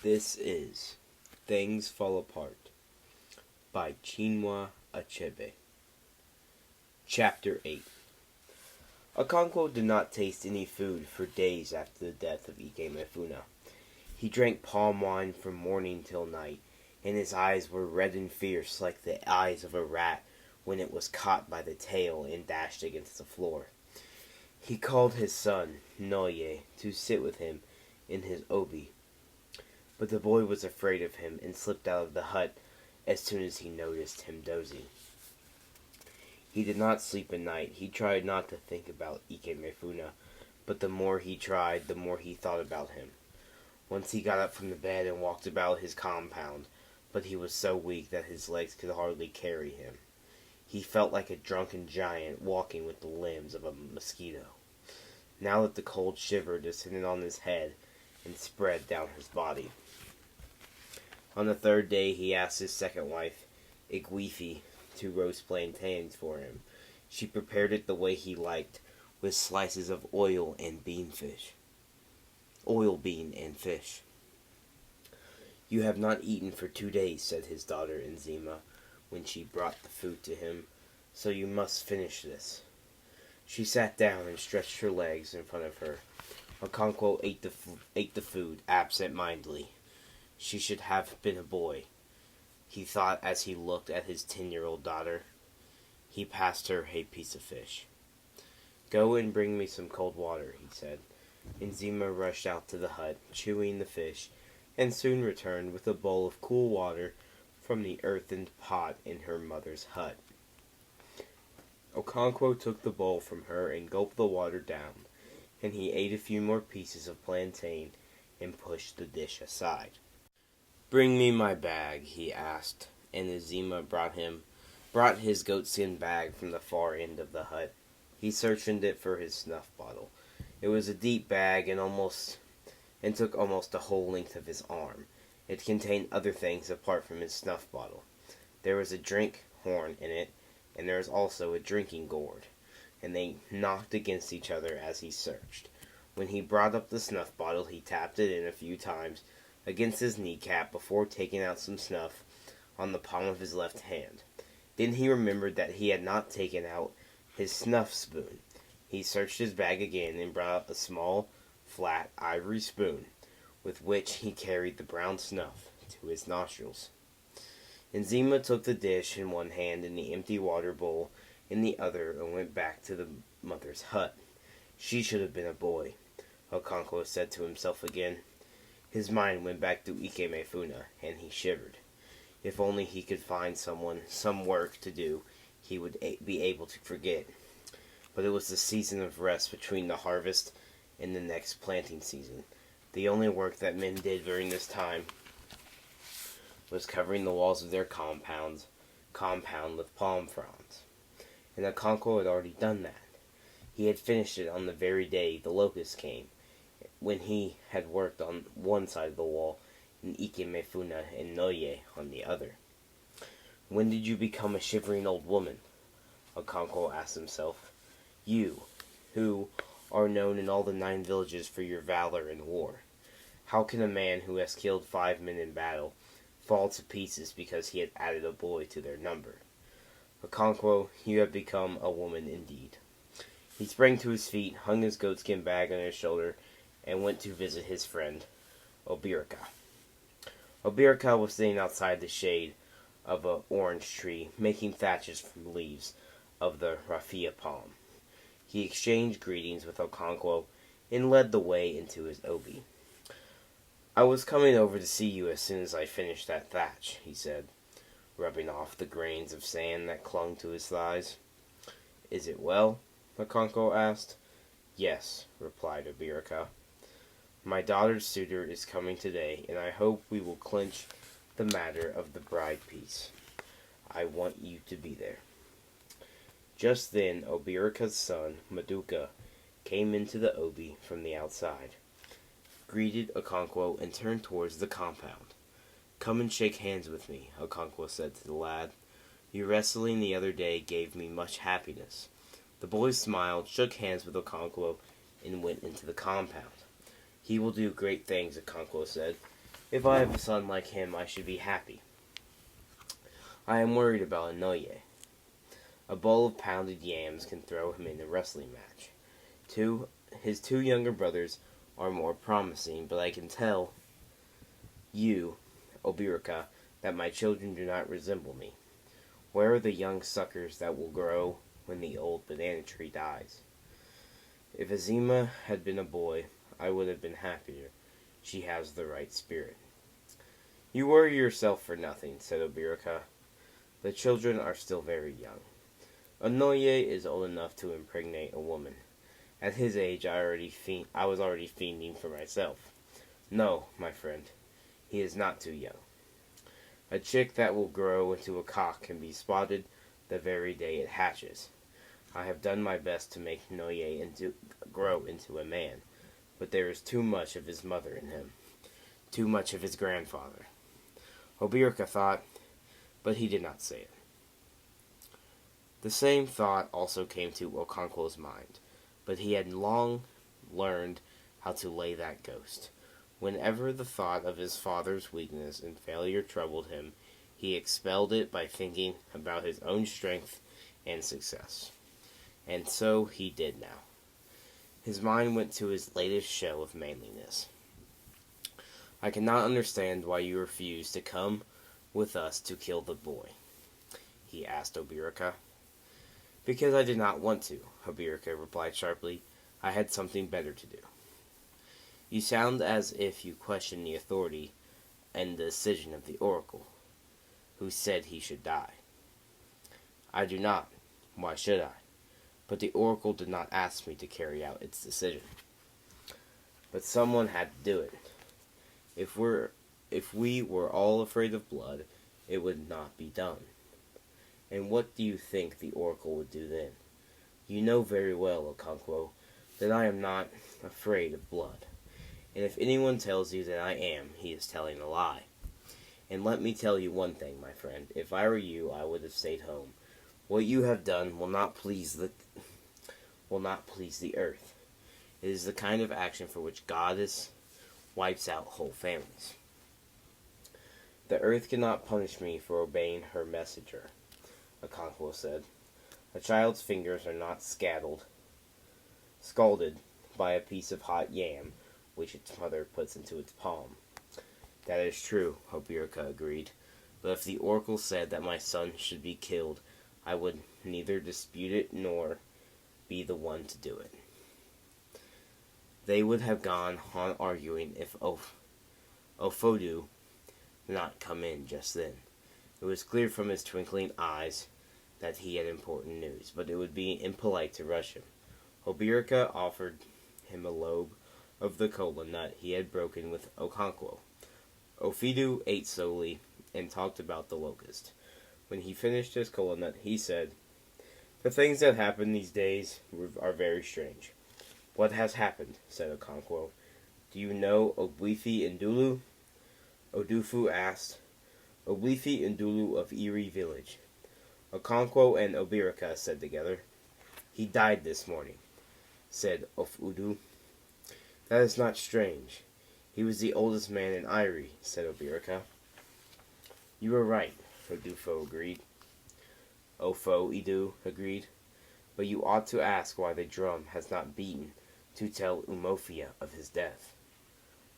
This is Things Fall Apart by Chinua Achebe. Chapter 8. Okonkwo did not taste any food for days after the death of Ike Mefuna. He drank palm wine from morning till night, and his eyes were red and fierce like the eyes of a rat when it was caught by the tail and dashed against the floor. He called his son, Noye, to sit with him in his obi, but the boy was afraid of him and slipped out of the hut as soon as he noticed him dozing. He did not sleep at night. He tried not to think about Ike Mefuna, but the more he tried, the more he thought about him. Once he got up from the bed and walked about his compound, but he was so weak that his legs could hardly carry him. He felt like a drunken giant walking with the limbs of a mosquito, now that the cold shiver descended on his head and spread down his body. On the third day, he asked his second wife, Igwifi, to roast plantains for him. She prepared it the way he liked, with slices of oil bean and fish. "You have not eaten for 2 days," said his daughter Nzima, when she brought the food to him, "so you must finish this." She sat down and stretched her legs in front of her. Okonkwo ate the food absent-mindedly. She should have been a boy, he thought as he looked at his 10-year-old daughter. He passed her a piece of fish. "Go and bring me some cold water," he said. Nzima rushed out to the hut, chewing the fish, and soon returned with a bowl of cool water from the earthen pot in her mother's hut. Okonkwo took the bowl from her and gulped the water down, and he ate a few more pieces of plantain and pushed the dish aside. "Bring me my bag," he asked, and Nzima brought his goatskin bag from the far end of the hut. He searched in it for his snuff bottle. It was a deep bag and took almost the whole length of his arm. It contained other things apart from his snuff bottle. There was a drink horn in it, and there was also a drinking gourd, and they knocked against each other as he searched. When he brought up the snuff bottle, he tapped it in a few times against his kneecap before taking out some snuff on the palm of his left hand. Then he remembered that he had not taken out his snuff spoon. He searched his bag again and brought out a small, flat ivory spoon, with which he carried the brown snuff to his nostrils. Nzima took the dish in one hand and the empty water bowl in the other and went back to the mother's hut. She should have been a boy, Okonkwo said to himself again. His mind went back to Ike Mefuna, and he shivered. If only he could find some work to do, he would be able to forget. But it was the season of rest between the harvest and the next planting season. The only work that men did during this time was covering the walls of their compound with palm fronds. And Okonkwo had already done that. He had finished it on the very day the locusts came, when he had worked on one side of the wall and Ike Mefuna and Noye on the other. "When did you become a shivering old woman?" Okonkwo asked himself. "You, who are known in all the 9 villages for your valor in war. How can a man who has killed 5 men in battle fall to pieces because he had added a boy to their number? Okonkwo, you have become a woman indeed." He sprang to his feet, hung his goatskin bag on his shoulder, and went to visit his friend, Obirika. Obirika was sitting outside the shade of an orange tree, making thatches from leaves of the raffia palm. He exchanged greetings with Okonkwo and led the way into his obi. "I was coming over to see you as soon as I finished that thatch," he said, rubbing off the grains of sand that clung to his thighs. "Is it well?" Okonkwo asked. "Yes," replied Obirika. "My daughter's suitor is coming today, and I hope we will clinch the matter of the bride piece. I want you to be there." Just then Obirika's son, Maduka, came into the obi from the outside, greeted Okonkwo, and turned towards the compound. "Come and shake hands with me," Okonkwo said to the lad. "Your wrestling the other day gave me much happiness." The boy smiled, shook hands with Okonkwo, and went into the compound. "He will do great things," Okonkwo said. If I have a son like him, I should be happy. I am worried about Inoue. A bowl of pounded yams can throw him in a wrestling match. His two younger brothers are more promising, but I can tell you, Obirika, that my children do not resemble me. Where are the young suckers that will grow when the old banana tree dies? If Azima had been a boy, I would have been happier. She has the right spirit. You worry yourself for nothing, said Obirika. The children are still very young. Onoye is old enough to impregnate a woman. At his age, I was already fiending for myself. No, my friend, he is not too young. A chick that will grow into a cock can be spotted the very day it hatches. I have done my best to make Noye grow into a man, but there is too much of his mother in him, too much of his grandfather. Obirika thought, but he did not say it. The same thought also came to Okonkwo's mind, but he had long learned how to lay that ghost. Whenever the thought of his father's weakness and failure troubled him, he expelled it by thinking about his own strength and success. And so he did now. His mind went to his latest show of manliness. I cannot understand why you refused to come with us to kill the boy, he asked Obirika. Because I did not want to, Obirika replied sharply. I had something better to do. You sound as if you question the authority and the decision of the oracle, who said he should die. I do not. Why should I? But the oracle did not ask me to carry out its decision. But someone had to do it. If we were all afraid of blood, it would not be done. And what do you think the oracle would do then? You know very well, Okonkwo, that I am not afraid of blood. And if anyone tells you that I am, he is telling a lie. And let me tell you one thing, my friend. If I were you, I would have stayed home. What you have done will not please the earth. It is the kind of action for which Goddess wipes out whole families. The earth cannot punish me for obeying her messenger, Okonkwo said. A child's fingers are not scalded by a piece of hot yam which its mother puts into its palm. That is true, Obirika agreed. But if the oracle said that my son should be killed, I would neither dispute it nor be the one to do it. They would have gone on arguing if Ofodu did not come in just then. It was clear from his twinkling eyes that he had important news, but it would be impolite to rush him. Obirika offered him a lobe of the kola nut he had broken with Okonkwo. Ofidu ate slowly and talked about the locust. When he finished his kola nut, he said, The things that happen these days are very strange. What has happened? Said Okonkwo. Do you know Oblifi Ndulu? Odufu asked. Oblifi Ndulu of Erie Village. Okonkwo and Obirika said together. He died this morning, said Ofudu. That is not strange. He was the oldest man in Erie, said Obirika. You are right, Odufo agreed. Ofo Idu agreed. But you ought to ask why the drum has not beaten to tell Umofia of his death.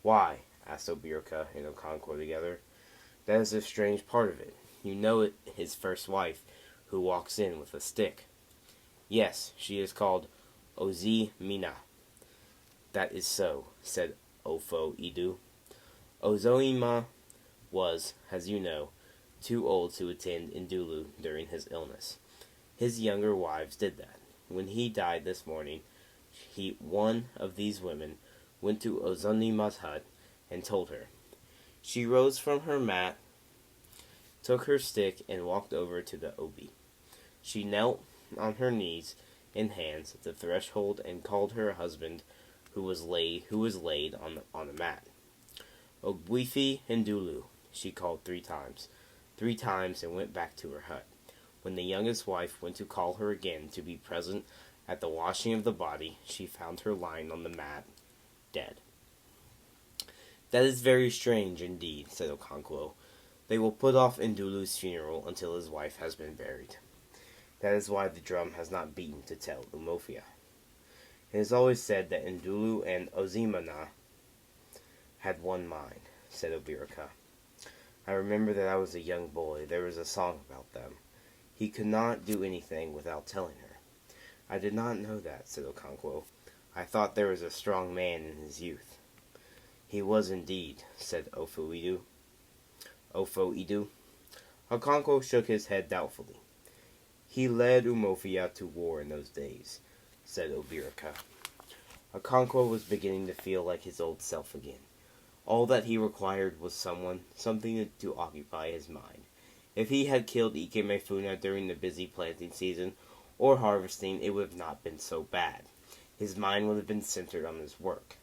Why? Asked Obirika and Okonkwo together. That is a strange part of it. You know it, his first wife, who walks in with a stick. Yes, she is called Ozi Mina. That is so, said Ofo Idu. Ozoima was, as you know, too old to attend Ndulu during his illness. His younger wives did that. When he died this morning, one of these women went to Ozonima's hut and told her. She rose from her mat, took her stick, and walked over to the obi. She knelt on her knees and hands at the threshold and called her husband, who was laid on a mat. Ogwifi Ndulu, she called 3 times. 3 times and went back to her hut. When the youngest wife went to call her again to be present at the washing of the body, she found her lying on the mat, dead. "That is very strange indeed," said Okonkwo. "They will put off Ndulu's funeral until his wife has been buried. That is why the drum has not beaten to tell Umofia. It is always said that Ndulu and Ozimana had one mind," said Obirika. "I remember that I was a young boy. There was a song about them. He could not do anything without telling her." "I did not know that," said Okonkwo. "I thought there was a strong man in his youth." "He was indeed," said Ofoidu. Okonkwo shook his head doubtfully. "He led Umofia to war in those days," said Obirika. Okonkwo was beginning to feel like his old self again. All that he required was something to occupy his mind. If he had killed Ikemefuna during the busy planting season or harvesting, it would have not been so bad. His mind would have been centered on his work.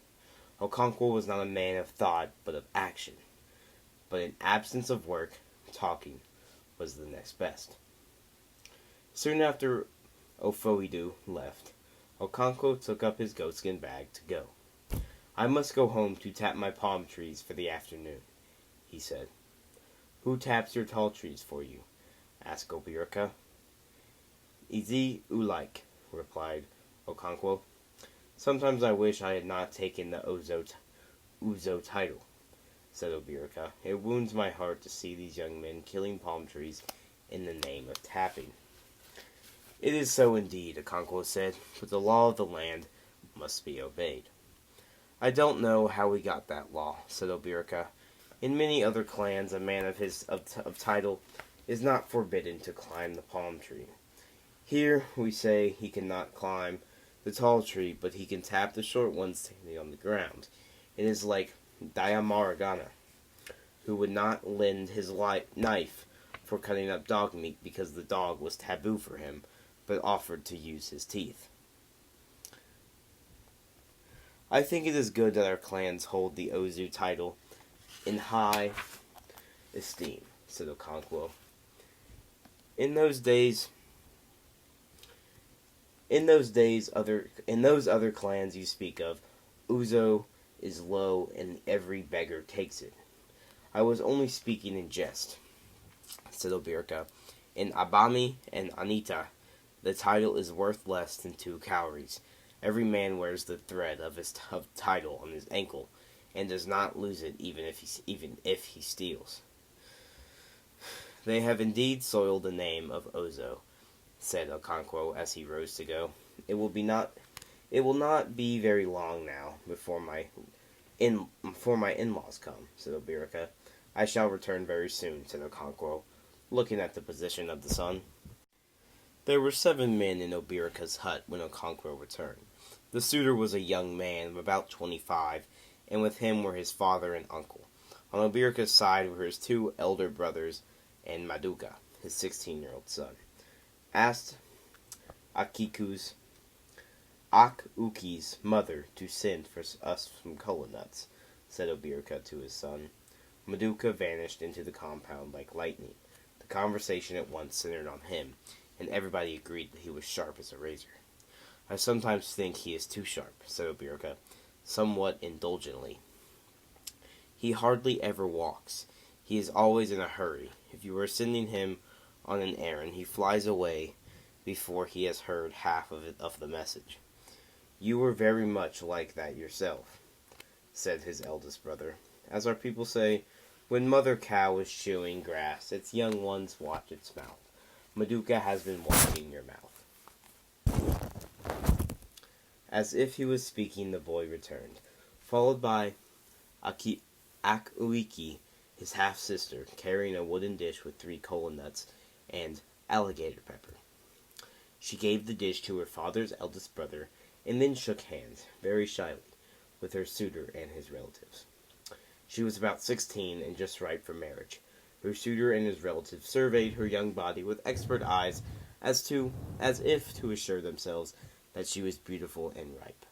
Okonkwo was not a man of thought, but of action. But in absence of work, talking was the next best. Soon after Ofoidu left, Okonkwo took up his goatskin bag to go. "I must go home to tap my palm trees for the afternoon," he said. "Who taps your tall trees for you?" asked Obirika. "Izi Ulike," replied Okonkwo. "Sometimes I wish I had not taken the Uzo title," said Obirika. "It wounds my heart to see these young men killing palm trees in the name of tapping." "It is so indeed," Okonkwo said, "but the law of the land must be obeyed." "I don't know how we got that law," said Obirika. "In many other clans, a man of title is not forbidden to climb the palm tree. Here we say he cannot climb the tall tree, but he can tap the short one standing on the ground. It is like Diamaragana, who would not lend his knife for cutting up dog meat because the dog was taboo for him, but offered to use his teeth." "I think it is good that our clans hold the Ozu title in high esteem," said Okonkwo. In those other clans you speak of, Uzo is low and every beggar takes it. I was only speaking in jest," said Obirika. "In Abami and Anita, the title is worth less than 2 cowries. Every man wears the thread of his title on his ankle, and does not lose it even if he steals." "They have indeed soiled the name of Ozo," said Okonkwo as he rose to go. It will not be very long now before my in-laws come," said Obirika. "I shall return very soon," said Okonkwo, looking at the position of the sun. There were 7 men in Obirika's hut when Okonkwo returned. The suitor was a young man of about 25, and with him were his father and uncle. On Obirika's side were his 2 elder brothers and Maduka, his 16-year-old son. "Asked Akuki's mother to send for us some kola nuts," said Obirika to his son. Maduka vanished into the compound like lightning. The conversation at once centered on him, and everybody agreed that he was sharp as a razor. "I sometimes think he is too sharp," said Obirika, somewhat indulgently. "He hardly ever walks. He is always in a hurry. If you are sending him on an errand, he flies away before he has heard half of the message." "You were very much like that yourself," said his eldest brother. "As our people say, when mother cow is chewing grass, its young ones watch its mouth. Maduka has been watching your mouth." As if he was speaking, the boy returned, followed by Akuiki, his half-sister, carrying a wooden dish with 3 kola nuts and alligator pepper. She gave the dish to her father's eldest brother, and then shook hands, very shyly, with her suitor and his relatives. She was about 16 and just ripe for marriage. Her suitor and his relatives surveyed her young body with expert eyes as if to assure themselves that she was beautiful and ripe.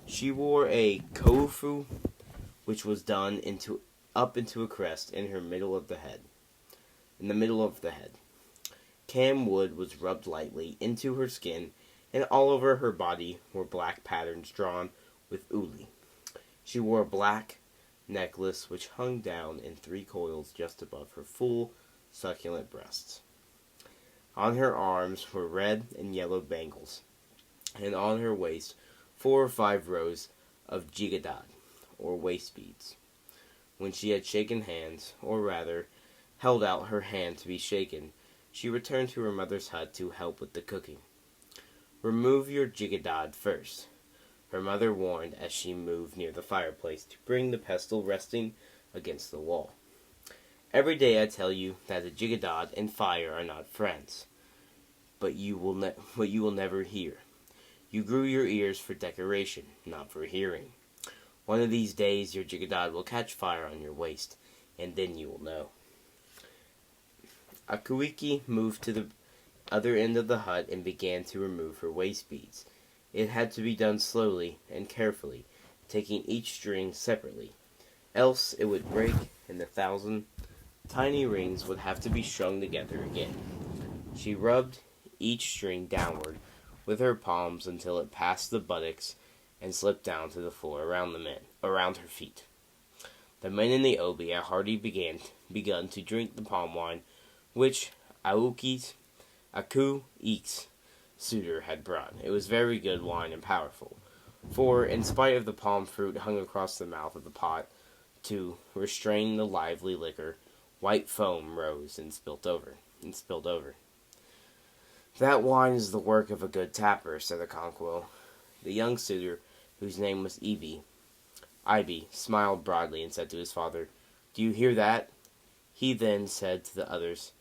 She wore a kofu, which was done up into a crest in the middle of the head. Cam wood was rubbed lightly into her skin, and all over her body were black patterns drawn with uli. She wore a black necklace which hung down in 3 coils just above her full, succulent breasts. On her arms were red and yellow bangles, and on her waist 4 or 5 rows of jigadad, or waist beads. When she had shaken hands, or rather, held out her hand to be shaken, she returned to her mother's hut to help with the cooking. "Remove your jigadad first," her mother warned as she moved near the fireplace to bring the pestle resting against the wall. "Every day I tell you that the jigadad and fire are not friends, but you will never hear. You grew your ears for decoration, not for hearing. One of these days your jigadad will catch fire on your waist, and then you will know." Akuiki moved to the other end of the hut and began to remove her waist beads. It had to be done slowly and carefully, taking each string separately. Else it would break, and the 1,000 tiny rings would have to be strung together again. She rubbed each string downward with her palms until it passed the buttocks and slipped down to the floor around her feet. The men in the obi had already begun to drink the palm wine which Akui's suitor had brought. It was very good wine and powerful, for in spite of the palm fruit hung across the mouth of the pot to restrain the lively liquor, white foam rose and spilled over. "That wine is the work of a good tapper," said Okonkwo. The young suitor, whose name was Ibe, smiled broadly and said to his father, "Do you hear that?" He then said to the others,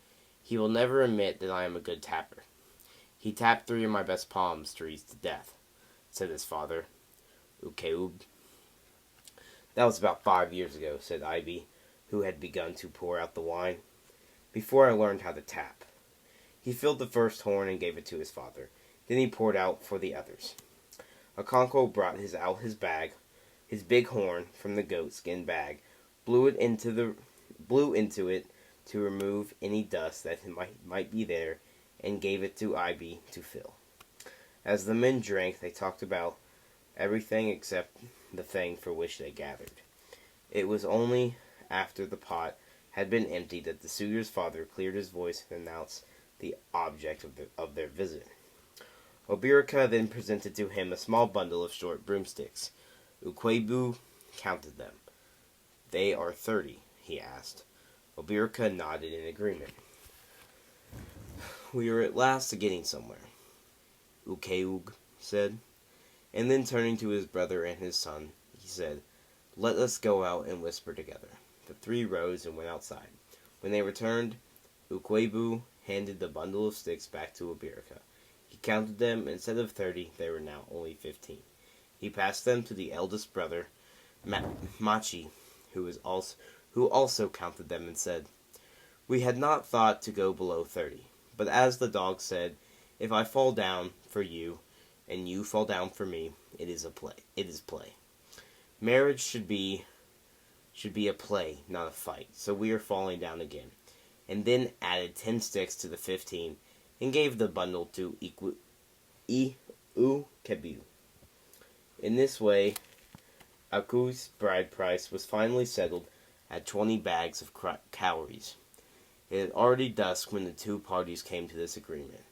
"He will never admit that I am a good tapper. He tapped 3 of my best palm trees to death," said his father, Ukeub. "That was about 5 years ago," said Ibe, who had begun to pour out the wine, "before I learned how to tap." He filled the first horn and gave it to his father. Then he poured out for the others. Okonkwo brought out his big horn from the goat skin bag, blew into it to remove any dust that might be there, and gave it to Ibe to fill. As the men drank, they talked about everything except the thing for which they gathered. It was only after the pot had been emptied that the suitor's father cleared his voice and announced the object of their visit. Obirika then presented to him a small bundle of short broomsticks. Ukwebu counted them. "They are 30, he asked. Obirika nodded in agreement. "We are at last getting somewhere," Ukeug said. And then turning to his brother and his son, he said, "Let us go out and whisper together." The 3 rose and went outside. When they returned, Ukwebu handed the bundle of sticks back to Obirika. He counted them. Instead of 30, they were now only 15. He passed them to the eldest brother, Machi, who also counted them and said, "We had not thought to go below 30, but as the dog said, if I fall down for you and you fall down for me, it is play. Marriage should be a play, not a fight. So we are falling down again." And then added 10 sticks to the 15 and gave the bundle to Ukebu. In this way, Aku's bride price was finally settled at 20 bags of cowries. It had already dusk when the 2 parties came to this agreement.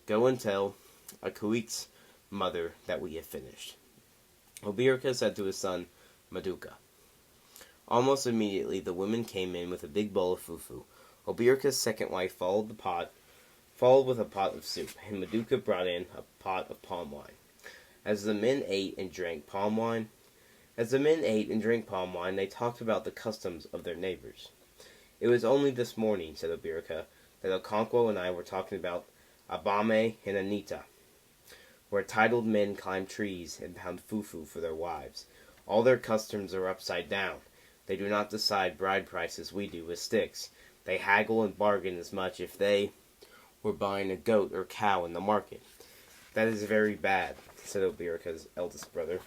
"Go and tell Akuik's mother that we have finished," Obirika said to his son, Maduka. Almost immediately, the women came in with a big bowl of fufu. Obirika's second wife followed with a pot of soup, and Maduka brought in a pot of palm wine. As the men ate and drank palm wine, they talked about the customs of their neighbors. "It was only this morning," said Obirika, "that Okonkwo and I were talking about Abame and Anita, where titled men climb trees and pound fufu for their wives. All their customs are upside down. They do not decide bride prices we do with sticks. They haggle and bargain as much if they were buying a goat or cow in the market." "That is very bad," said Obirika's eldest brother.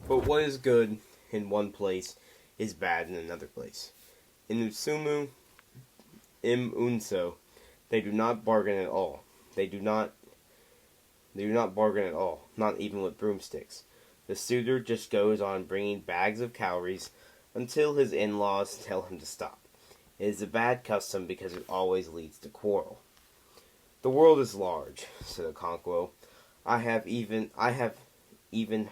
"But what is good in one place is bad in another place. In Usumu Unso, they do not bargain at all. They do not bargain at all, not even with broomsticks. The suitor just goes on bringing bags of calories until his in-laws tell him to stop. It is a bad custom because it always leads to quarrel. The world is large, said Okonkwo. I have even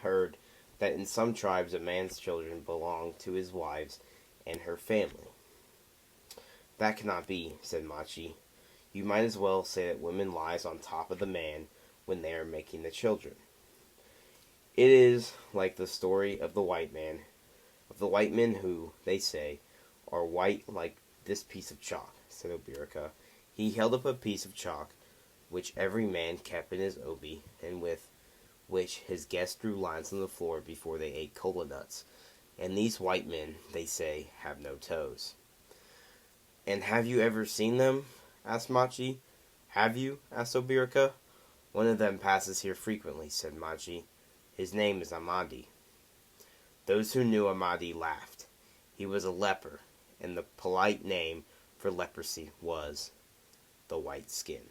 heard that in some tribes a man's children belong to his wives and her family. That cannot be, said Machi. You might as well say that women lies on top of the man when they are making the children. It is like the story of the white men who, they say, are white like this piece of chalk, said Obirika. He held up a piece of chalk, which every man kept in his obi, and with which his guests drew lines on the floor before they ate cola nuts. And these white men, they say, have no toes. And have you ever seen them? Asked Machi. Have you? Asked Obirika. One of them passes here frequently, said Machi. His name is Amadi. Those who knew Amadi laughed. He was a leper, and the polite name for leprosy was the white skin.